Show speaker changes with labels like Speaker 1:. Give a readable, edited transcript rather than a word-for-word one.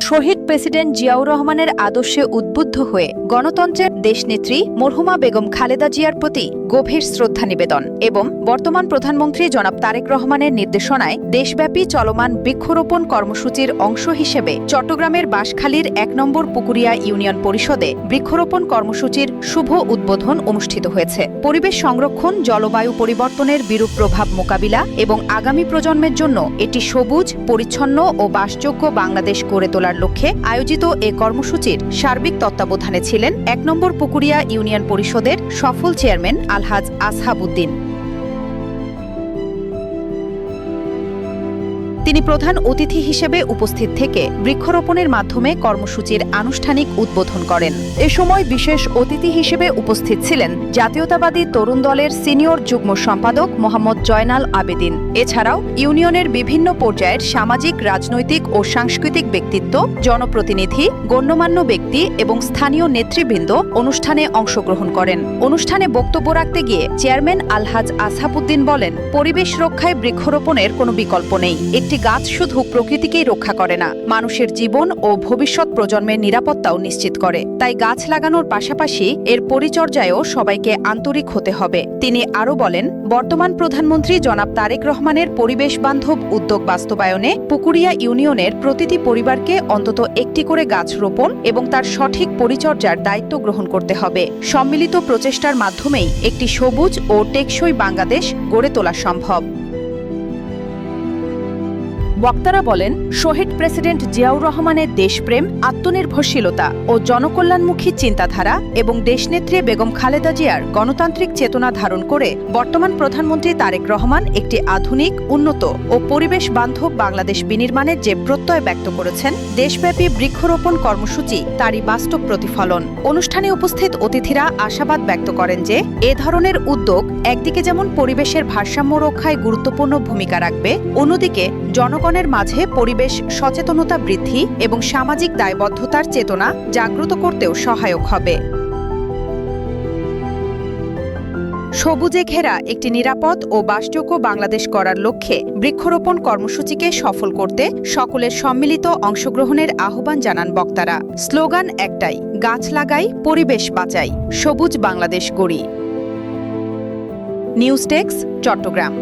Speaker 1: শহীদ president Ziaur রহমানের আদর্শে উদ্বুদ্ধ হয়ে গণতন্ত্রের দেশনেত্রী মরহুমা বেগম খালেদা জিয়ার প্রতি গভীর শ্রদ্ধা নিবেদন এবং বর্তমান প্রধানমন্ত্রী জনাব তারেক রহমানের নির্দেশনায় দেশব্যাপী চলমান বৃক্ষরোপণ কর্মসূচির অংশ হিসেবে চট্টগ্রামের বাঁশখালীর ১ নম্বর পুকুরিয়া ইউনিয়ন পরিষদে বৃক্ষরোপণ কর্মসূচির শুভ উদ্বোধন অনুষ্ঠিত হয়েছে। পরিবেশ সংরক্ষণ, জলবায়ু পরিবর্তনের বিরূপ প্রভাব মোকাবিলা এবং আগামী প্রজন্মের জন্য একটি সবুজ, পরিচ্ছন্ন ও বাসযোগ্য বাংলাদেশ গড়ে তোলার লক্ষ্যে আয়োজিত এ কর্মসূচির সার্বিক তত্ত্বাবধানে ছিলেন ১ নম্বর পুকুরিয়া ইউনিয়ন পরিষদের সফল চেয়ারম্যান আলহাজ আসহাব উদ্দিন। তিনি প্রধান অতিথি হিসেবে উপস্থিত থেকে বৃক্ষরোপণের মাধ্যমে কর্মসূচির আনুষ্ঠানিক উদ্বোধন করেন। এ সময় বিশেষ অতিথি হিসেবে উপস্থিত ছিলেন জাতীয়তাবাদী তরুণ দলের সিনিয়র যুগ্ম সম্পাদক মোহাম্মদ জয়নাল আবেদিন। এছাড়াও ইউনিয়নের বিভিন্ন পর্যায়ের সামাজিক, রাজনৈতিক ও সাংস্কৃতিক ব্যক্তিত্ব, জনপ্রতিনিধি, গণ্যমান্য ব্যক্তি এবং স্থানীয় নেতৃবৃন্দ অনুষ্ঠানে অংশগ্রহণ করেন। অনুষ্ঠানে বক্তব্য রাখতে গিয়ে চেয়ারম্যান আলহাজ আসহাব উদ্দিন বলেন, পরিবেশ রক্ষায় বৃক্ষরোপণের কোনো বিকল্প নেই। একটি গাছ শুধু প্রকৃতিকেই রক্ষা করে না, মানুষের জীবন ও ভবিষ্যৎ প্রজন্মের নিরাপত্তাও নিশ্চিত করে। তাই গাছ লাগানোর পাশাপাশি এর পরিচর্যায়ও সবাইকে আন্তরিক হতে হবে। তিনি আরও বলেন, বর্তমান প্রধানমন্ত্রী জনাব তারেক রহমানের পরিবেশ বান্ধব উদ্যোগ বাস্তবায়নে পুকুরিয়া ইউনিয়নের প্রতিটি পরিবারকে অন্তত একটি করে গাছ রোপণ এবং তার সঠিক পরিচর্যার দায়িত্ব গ্রহণ করতে হবে। সম্মিলিত প্রচেষ্টার মাধ্যমেই একটি সবুজ ও টেকসই বাংলাদেশ গড়ে তোলা সম্ভব। বক্তারা বলেন, শহীদ প্রেসিডেন্ট জিয়াউর রহমানের দেশপ্রেম, আত্মনির্ভরশীলতা ও জনকল্যাণমুখী চিন্তাধারা এবং দেশনেত্রী বেগম খালেদা জিয়ার গণতান্ত্রিক চেতনা ধারণ করে বর্তমান প্রধানমন্ত্রী তারেক রহমান একটি আধুনিক, উন্নত ও পরিবেশ বান্ধব বাংলাদেশ বিনির্মাণের যে প্রত্যয় ব্যক্ত করেছেন, দেশব্যাপী বৃক্ষরোপণ কর্মসূচি তারই বাস্তব প্রতিফলন। অনুষ্ঠানে উপস্থিত অতিথিরা আশাবাদ ব্যক্ত করেন যে এ ধরনের উদ্যোগ একদিকে যেমন পরিবেশের ভারসাম্য রক্ষায় গুরুত্বপূর্ণ ভূমিকা রাখবে, অন্যদিকে জনগণের মাঝে পরিবেশ সচেতনতা বৃদ্ধি এবং সামাজিক দায়বদ্ধতার চেতনা জাগ্রত করতেও সহায়ক হবে। সবুজে ঘেরা একটি নিরাপদ ও বাসযোগ্য বাংলাদেশ গড়ার লক্ষ্যে বৃক্ষরোপণ কর্মসূচিকে সফল করতে সকলের সম্মিলিত অংশগ্রহণের আহ্বান জানান বক্তারা। স্লোগান একটাই, গাছ লাগাই, পরিবেশ বাঁচাই, সবুজ বাংলাদেশ গড়ি। News desk, Chittagong.